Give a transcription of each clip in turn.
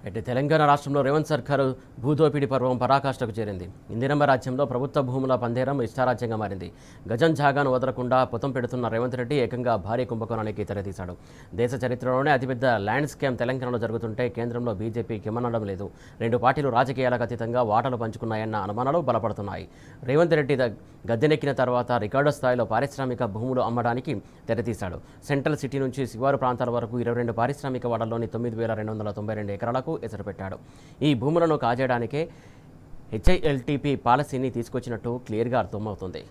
అయితే తెలంగాణ రాష్ట్రంలో రేవంత్ సర్కారు భూదోపిడీ పర్వం పరాకాష్ఠకు చేరింది. ఇందిరమ్మ రాజ్యంలో ప్రభుత్వ భూముల పందేరం ఇష్టారాజ్యంగా మారింది. గజం జాగాను వదలకుండా పొతం పెడుతున్న రేవంత్ రెడ్డి ఏకంగా భారీ కుంభకోణానికి తెరతీశాడు. దేశ చరిత్రలోనే అతిపెద్ద ల్యాండ్ స్కామ్ తెలంగాణలో జరుగుతుంటే కేంద్రంలో బీజేపీ కిమ్మనడం లేదు. రెండు పార్టీలు రాజకీయాలకు అతీతంగా వాటాలు పంచుకున్నాయన్న అనుమానాలు బలపడుతున్నాయి. రేవంత్ రెడ్డి గద్దెనెక్కిన తర్వాత రికార్డు స్థాయిలో పారిశ్రామిక భూములు అమ్మడానికి తెరతీశాడు. సెంట్రల్ సిటీ నుంచి శివారు ప్రాంతాల వరకు 22 పారిశ్రామిక వాడల్లోని 9,292 ఎకరాలకు ఎసరు పెట్టాడు. ఈ భూములను కాజేయడానికే హెచ్ఐఎల్టీపీ పాలసీని తీసుకొచ్చినట్టు క్లియర్గా అర్థమవుతుంది.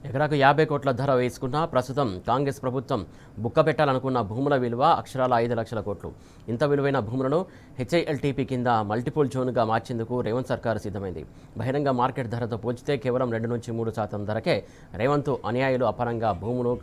ఎకరాకు 50 కోట్ల ధర వేసుకున్న ప్రస్తుతం కాంగ్రెస్ ప్రభుత్వం బుక్క పెట్టాలనుకున్న భూముల విలువ అక్షరాల 5 లక్షల కోట్లు. ఇంత విలువైన భూములను హెచ్ఐఎల్టీపీ కింద మల్టిపుల్ జోన్గా మార్చేందుకు రేవంత్ సర్కారు సిద్ధమైంది. బహిరంగ మార్కెట్ ధరతో పోల్చితే కేవలం 2-3% ధరకే రేవంత్ అనుయాయులు అపరంగా భూములు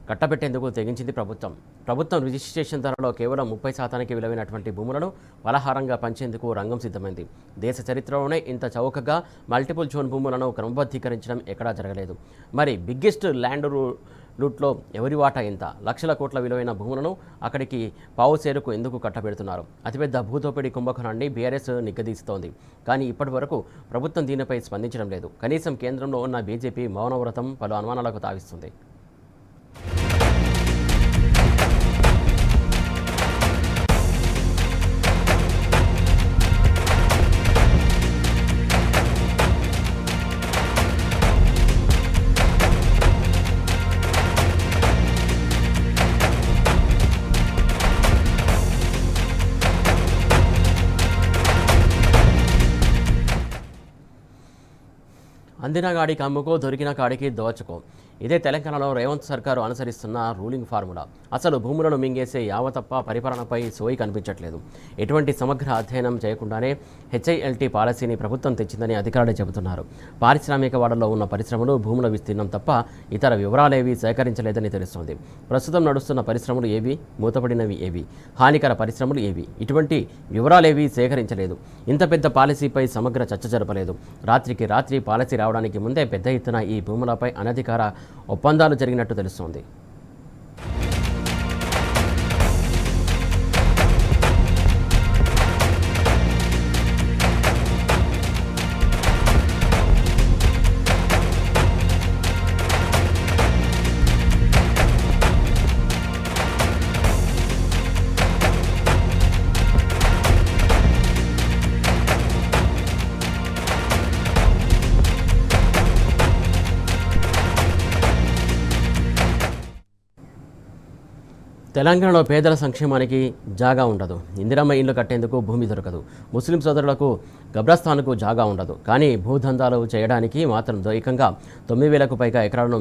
కట్టబెట్టేందుకు తెగించింది ప్రభుత్వం రిజిస్ట్రేషన్ ధరలో కేవలం 30% విలువైనటువంటి భూములను పలహారంగా పంచేందుకు రంగం సిద్ధమైంది. దేశ చరిత్రలోనే ఇంత చౌకగా మల్టిపుల్ జోన్ భూములను క్రమబద్ధీకరించడం ఎక్కడా జరగలేదు. మరి బిగ్గెస్ట్ ల్యాండ్ లూట్లో ఎవరి వాటా ఎంత? లక్షల కోట్ల విలువైన భూములను అక్కడికి పావుసేరుకు ఎందుకు కట్టబెడుతున్నారు? అతిపెద్ద భూదోపిడీ కుంభకోణాన్ని బీఆర్ఎస్ నిగ్గదీస్తోంది. కానీ ఇప్పటి వరకు ప్రభుత్వం దీనిపై స్పందించడం లేదు. కనీసం కేంద్రంలో ఉన్న బీజేపీ మౌనవ్రతం పలు అనుమానాలకు తావిస్తుంది. అందిన కాడికి అమ్ముకో, దొరికిన కాడికి దోచుకో. ఇదే తెలంగాణలో రేవంత్ సర్కారు అనుసరిస్తున్న రూలింగ్ ఫార్ములా. అసలు భూములను మింగేసే యావతప్ప పరిపాలనపై సోయి కనిపించట్లేదు. ఎటువంటి సమగ్ర అధ్యయనం చేయకుండానే హెచ్ఐఎల్టీ పాలసీని ప్రభుత్వం తెచ్చిందని అధికారులు చెబుతున్నారు. పారిశ్రామిక వాడల్లో ఉన్న పరిశ్రమలు భూముల విస్తీర్ణం తప్ప ఇతర వివరాలేవీ సేకరించలేదని తెలుస్తోంది. ప్రస్తుతం నడుస్తున్న పరిశ్రమలు ఏవి, మూతపడినవి ఏవి, హానికర పరిశ్రమలు ఏవి, ఇటువంటి వివరాలేవీ సేకరించలేదు. ఇంత పెద్ద పాలసీపై సమగ్ర చర్చ జరపలేదు. రాత్రికి రాత్రి పాలసీ రావడానికి ముందే పెద్ద ఎత్తున ఈ భూములపై అనధికార ఒప్పందాలు జరిగినట్టు తెలుస్తోంది. తెలంగాణలో పేదల సంక్షేమానికి జాగా ఉండదు. ఇందిరమ్మ ఇల్లు కట్టేందుకు భూమి దొరకదు. ముస్లిం సోదరులకు గబ్రస్థాన్కు జాగా ఉండదు. కానీ భూదందాలు చేయడానికి మాత్రం ఏకంగా 9,000కు పైగా ఎకరాలను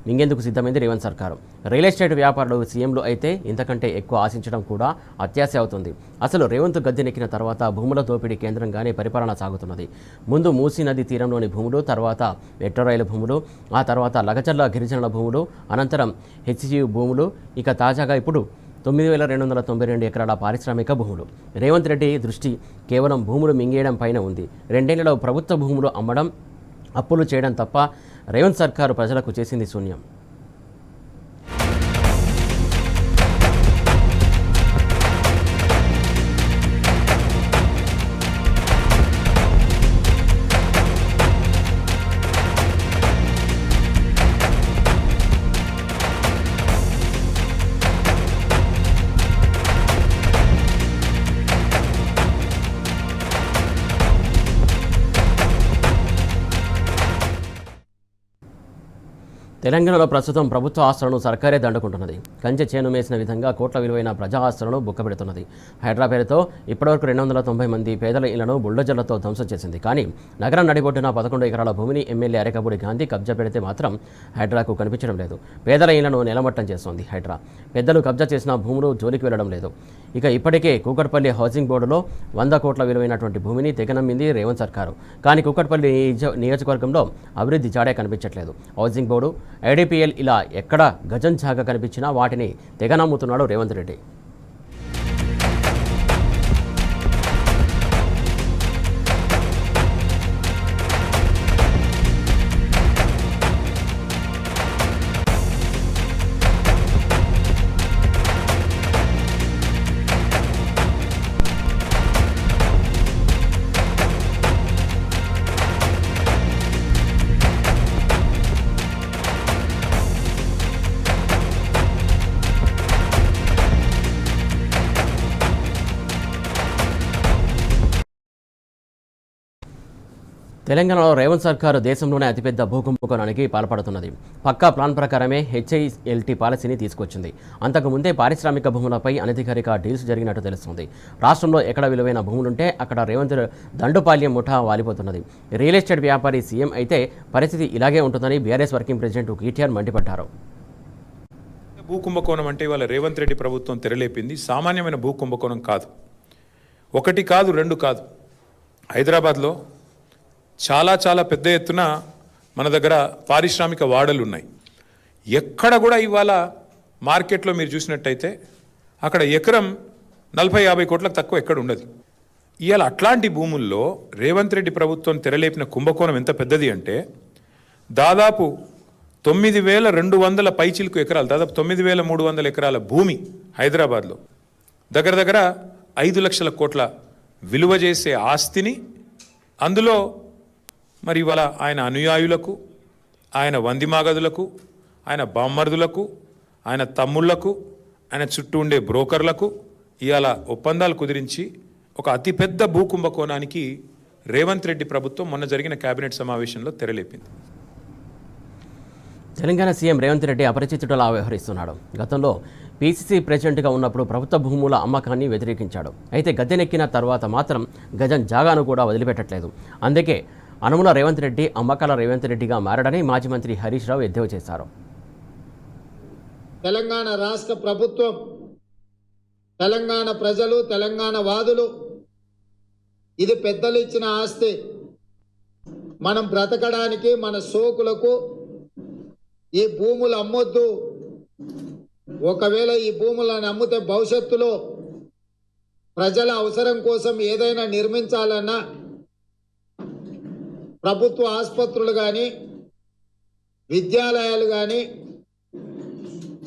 మింగేందుకు సిద్ధమైంది రేవంత్ సర్కారు. రియల్ ఎస్టేట్ వ్యాపారులు సీఎంలు అయితే ఇంతకంటే ఎక్కువ ఆశించడం కూడా అత్యాశ అవుతుంది. అసలు రేవంత్ గద్దెనెక్కిన తర్వాత భూముల దోపిడీ కేంద్రంగానే పరిపాలన సాగుతున్నది. ముందు మూసీ నది తీరంలోని భూములు, తర్వాత మెట్రో రైలు భూములు, ఆ తర్వాత లగచర్ల గిరిజనుల భూములు, అనంతరం హెచ్జీయు భూములు, ఇక తాజాగా ఇప్పుడు 9,292 ఎకరాల పారిశ్రామిక భూములు. రేవంత్ రెడ్డి దృష్టి కేవలం భూములు మింగేయడం పైన ఉంది. 2 ఏళ్లలో ప్రభుత్వ భూములు అమ్మడం, అప్పులు చేయడం తప్ప రేవంత్ సర్కారు ప్రజలకు చేసింది శూన్యం. తెలంగాణలో ప్రస్తుతం ప్రభుత్వ ఆస్తులను సర్కారే దండుకుంటున్నది. కంచె చేను మేసిన విధంగా కోట్ల విలువైన ప్రజా ఆస్తులను బుక్కబెడుతున్నది. హైడ్రా పేరుతో ఇప్పటివరకు 290 మంది పేదల ఇళ్లను బుల్డోజర్లతో ధ్వంసం చేసింది. కానీ నగరం నడిబొడ్డున 11 ఎకరాల భూమిని ఎమ్మెల్యే అరెకబూడి గాంధీ కబ్జా పెడితే మాత్రం హైడ్రాకు కనిపించడం లేదు. పేదల ఇళ్లను నెలమట్టం చేస్తోంది హైడ్రా. పెద్దలు కబ్జా చేసిన భూములు జోలికి వెళ్లడం లేదు. ఇక ఇప్పటికే కూకట్పల్లి హౌసింగ్ బోర్డులో 100 కోట్ల విలువైనటువంటి భూమిని తెగనమ్మింది రేవంత్ సర్కారు. కానీ కూకట్పల్లి నియోజకవర్గంలో అభివృద్ధి జాడే కనిపించట్లేదు. హౌసింగ్ బోర్డు, ఐడిపిఎల్ ఇలా ఎక్కడ గజం జాగా కనిపించినా వాటిని తెగనమ్ముతున్నాడు రేవంత్ రెడ్డి. తెలంగాణలో రేవంత్ సర్కారు దేశంలోనే అతిపెద్ద భూకుంభకోణానికి పాల్పడుతున్నది. పక్కా ప్లాన్ ప్రకారమే హెచ్ఐఎల్టీ పాలసీని తీసుకొచ్చింది. అంతకుముందే పారిశ్రామిక భూములపై అనధికారిక డీల్స్ జరిగినట్టు తెలుస్తుంది. రాష్ట్రంలో ఎక్కడ విలువైన భూములుంటే అక్కడ రేవంత్ దండుపాల్యం ముఠా వాలిపోతున్నది. రియల్ ఎస్టేట్ వ్యాపారి సీఎం అయితే పరిస్థితి ఇలాగే ఉంటుందని బీఆర్ఎస్ వర్కింగ్ ప్రెసిడెంట్ కేటీఆర్ మండిపడ్డారు. భూకుంభకోణం అంటే ఇవాళ రేవంత్ రెడ్డి ప్రభుత్వం తెరలేపింది సామాన్యమైన భూకుంభకోణం కాదు. ఒకటి కాదు, రెండు కాదు. హైదరాబాద్లో చాలా పెద్ద ఎత్తున మన దగ్గర పారిశ్రామిక వాడలు ఉన్నాయి. ఎక్కడ కూడా ఇవాళ మార్కెట్లో మీరు చూసినట్టయితే అక్కడ ఎకరం 40-50 కోట్లకు తక్కువ ఎక్కడ ఉండదు. ఇవాళ అట్లాంటి భూముల్లో రేవంత్ రెడ్డి ప్రభుత్వం తెరలేపిన కుంభకోణం ఎంత పెద్దది అంటే దాదాపు 9,200 పైచిలుకు ఎకరాలు, దాదాపు 9,300 ఎకరాల భూమి హైదరాబాద్లో దగ్గర 5 లక్షల కోట్ల విలువ చేసే ఆస్తిని అందులో మరి ఇవాళ ఆయన అనుయాయులకు, ఆయన వందిమాగదులకు, ఆయన బామ్మర్దులకు, ఆయన తమ్ముళ్లకు, ఆయన చుట్టూ ఉండే బ్రోకర్లకు ఇవాళ ఒప్పందాలు కుదిరించి ఒక అతిపెద్ద భూకుంభకోణానికి రేవంత్ రెడ్డి ప్రభుత్వం మొన్న జరిగిన కేబినెట్ సమావేశంలో తెరలేపింది. తెలంగాణ సీఎం రేవంత్ రెడ్డి అపరిచితుడిలా వ్యవహరిస్తున్నాడు. గతంలో పీసీసీ ప్రెసిడెంట్గా ఉన్నప్పుడు ప్రభుత్వ భూముల అమ్మకాన్ని వ్యతిరేకించాడు. అయితే గద్దెనెక్కిన తర్వాత మాత్రం గజం జాగాను కూడా వదిలిపెట్టట్లేదు. అందుకే అనుముల రేవంత్ రెడ్డి అమ్మకాల రేవంత్ రెడ్డిగా మారడని మాజీ మంత్రి హరీష్ రావు ఎద్దేవా చేశారు. తెలంగాణ రాష్ట్ర ప్రభుత్వం, తెలంగాణ ప్రజలు, తెలంగాణ వాదులు ఇది పెద్దలు ఇచ్చిన ఆస్తి. మనం బ్రతకడానికి, మన సోకులకు ఈ భూములు అమ్మొద్దు. ఒకవేళ ఈ భూములను అమ్మితే భవిష్యత్తులో ప్రజల అవసరం కోసం ఏదైనా నిర్మించాలన్నా ప్రభుత్వ ఆసుపత్రులు కానీ, విద్యాలయాలు కానీ,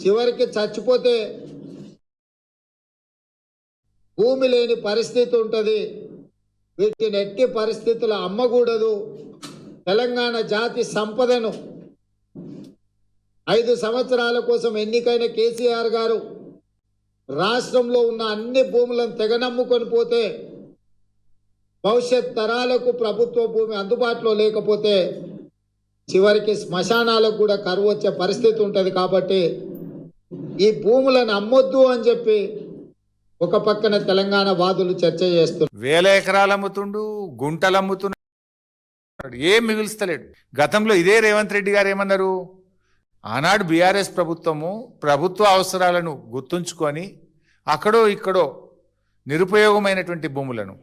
చివరికి చచ్చిపోతే భూమి లేని పరిస్థితి ఉంటుంది. వీటిని ఎట్టి పరిస్థితులు అమ్మకూడదు. తెలంగాణ జాతి సంపదను 5 సంవత్సరాల కోసం ఎన్నికైన కేసీఆర్ గారు రాష్ట్రంలో ఉన్న అన్ని భూములను తెగనమ్ముకొని పోతే భవిష్యత్ తరాలకు ప్రభుత్వ భూమి అందుబాటులో లేకపోతే చివరికి శ్మశానాలకు కూడా కరువు వచ్చే పరిస్థితి ఉంటుంది. కాబట్టి ఈ భూములను అమ్మొద్దు అని చెప్పి ఒక పక్కన తెలంగాణ వాదులు చర్చ చేస్తున్నారు. 1000 ఎకరాలు అమ్ముతుండు, గుంటలు అమ్ముతున్నాడు, ఏం మిగులుస్తలేడు. గతంలో ఇదే రేవంత్ రెడ్డి గారు ఏమన్నారు, ఆనాడు బీఆర్ఎస్ ప్రభుత్వము ప్రభుత్వ అవసరాలను గుర్తుంచుకొని అక్కడో ఇక్కడో నిరుపయోగమైనటువంటి భూములను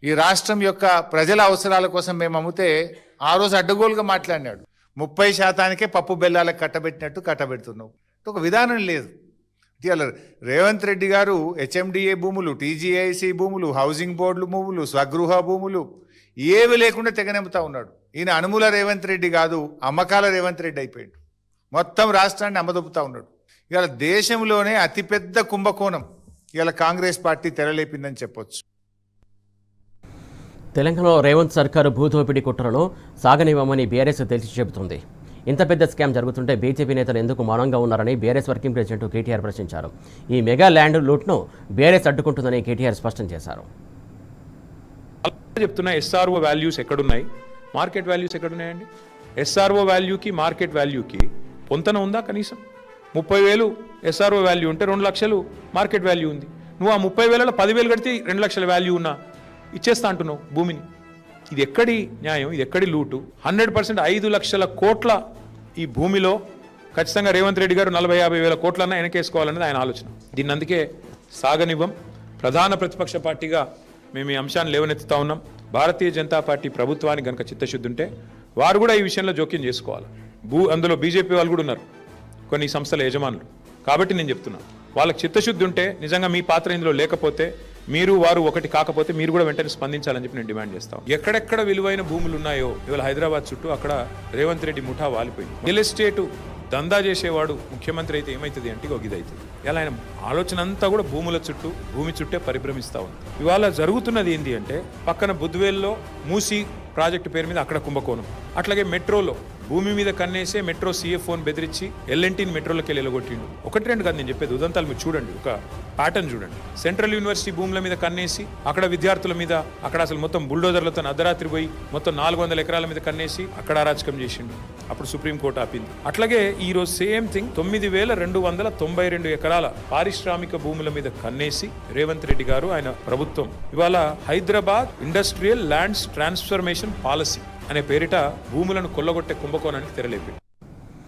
ఈ రాష్ట్రం యొక్క ప్రజల అవసరాల కోసం మేము అమ్మితే ఆ రోజు అడ్డగోలుగా మాట్లాడినాడు. 30% పప్పు బెల్లాలకు కట్టబెట్టినట్టు కట్టబెడుతున్నావు. ఒక విధానం లేదు. ఇవాళ రేవంత్ రెడ్డి గారు హెచ్ఎండిఏ భూములు, టీజీఐసి భూములు, హౌసింగ్ బోర్డులు భూములు, స్వగృహ భూములు ఏవి లేకుండా తెగనెమ్ముతా ఉన్నాడు. ఈయన అనుముల రేవంత్ రెడ్డి కాదు, అమ్మకాల రేవంత్ రెడ్డి అయిపోయాడు. మొత్తం రాష్ట్రాన్ని అమ్మదొప్పుతా ఉన్నాడు. ఇవాళ దేశంలోనే అతిపెద్ద కుంభకోణం ఇవాళ కాంగ్రెస్ పార్టీ తెరలేపిందని చెప్పొచ్చు. తెలంగాణలో రేవంత్ సర్కారు భూదోపిడీ కుట్రలను సాగనివ్వమని బీఆర్ఎస్ తెలిసి చెబుతుంది. ఇంత పెద్ద స్కామ్ జరుగుతుంటే బీజేపీ నేతలు ఎందుకు మౌనంగా ఉన్నారని బీఆర్ఎస్ వర్కింగ్ ప్రెసిడెంట్ కేటీఆర్ ప్రశ్నించారు. ఈ మెగా ల్యాండ్ లూట్ను బీఆర్ఎస్ అడ్డుకుంటుందని కేటీఆర్ స్పష్టం చేశారు. చెప్తున్నా ఎస్ఆర్ఓ వాల్యూస్ ఎక్కడున్నాయి, మార్కెట్ వాల్యూస్ ఎక్కడున్నాయండి? ఎస్ఆర్ఓ వాల్యూకి మార్కెట్ వాల్యూకి పొంతన ఉందా కనీసం? 30,000 SRO వాల్యూ ఉంటే 2 లక్షలు మార్కెట్ వాల్యూ ఉంది. నువ్వు ఆ 30,000లో 10,000 కడితే 2 లక్షల వాల్యూ ఉన్నా ఇచ్చేస్తా అంటున్నావు భూమిని. ఇది ఎక్కడి న్యాయం? ఇది ఎక్కడి లూటు? 100% 5 లక్షల కోట్ల ఈ భూమిలో ఖచ్చితంగా రేవంత్ రెడ్డి గారు 40-50 వేల కోట్లన్నా వెనకేసుకోవాలనేది ఆయన ఆలోచన. దీన్ని అందుకే సాగనివ్వం. ప్రధాన ప్రతిపక్ష పార్టీగా మేము ఈ అంశాన్ని లేవనెత్తుతా ఉన్నాం. భారతీయ జనతా పార్టీ ప్రభుత్వానికి గనక చిత్తశుద్ధి ఉంటే వారు కూడా ఈ విషయంలో జోక్యం చేసుకోవాలి. అందులో బీజేపీ వాళ్ళు కూడా ఉన్నారు, కొన్ని సంస్థల యజమానులు. కాబట్టి నేను చెప్తున్నాను, వాళ్ళకి చిత్తశుద్ధి ఉంటే నిజంగా మీ పాత్ర ఇందులో లేకపోతే, మీరు వారు ఒకటి కాకపోతే మీరు కూడా వెంటనే స్పందించాలని చెప్పి నేను డిమాండ్ చేస్తాను. ఎక్కడెక్కడ విలువైన భూములు ఉన్నాయో ఇవాళ హైదరాబాద్ చుట్టూ అక్కడ రేవంత్ రెడ్డి ముఠా వాలిపోయింది. రియల్ ఎస్టేటు దందా చేసేవాడు ముఖ్యమంత్రి అయితే ఏమవుతుంది అంటే ఒక ఇది అవుతుంది. ఇలా ఆయన ఆలోచన అంతా కూడా భూముల చుట్టూ, భూమి చుట్టే పరిభ్రమిస్తూ ఉంది. ఇవాళ జరుగుతున్నది ఏంటి అంటే పక్కన బుద్వేల్లో మూసీ ప్రాజెక్టు పేరు మీద అక్కడ కుంభకోణం, అట్లాగే మెట్రోలో భూమి మీద కన్నేసే మెట్రో CFOని బెదిరించి ఎల్ఎన్టీని మెట్రోలోకి వెళ్ళి ఎలగొట్టిండు. 1-2 కాదు నేను చెప్పేది, ఉదంతాలు మీరు చూడండి, ఒక ప్యాటర్న్ చూడండి. సెంట్రల్ యూనివర్సిటీ భూముల మీద కన్నేసి అక్కడ విద్యార్థుల మీద అక్కడ అసలు మొత్తం బుల్డోజర్లతో అర్ధరాత్రి పోయి మొత్తం 400 ఎకరాల మీద కన్నేసి అక్కడ అరాచకం చేసిండు. అప్పుడు సుప్రీంకోర్టు ఆపింది. అట్లాగే ఈరోజు సేమ్ థింగ్ 9,292 ఎకరాల పారిశ్రామిక భూముల మీద కన్నేసి రేవంత్ రెడ్డి గారు ఆయన ప్రభుత్వం ఇవాళ Hyderabad industrial lands transformation policy అనే పేరిట భూములను కొల్లగొట్టే కుంభకోణానికి తెరలేపింది.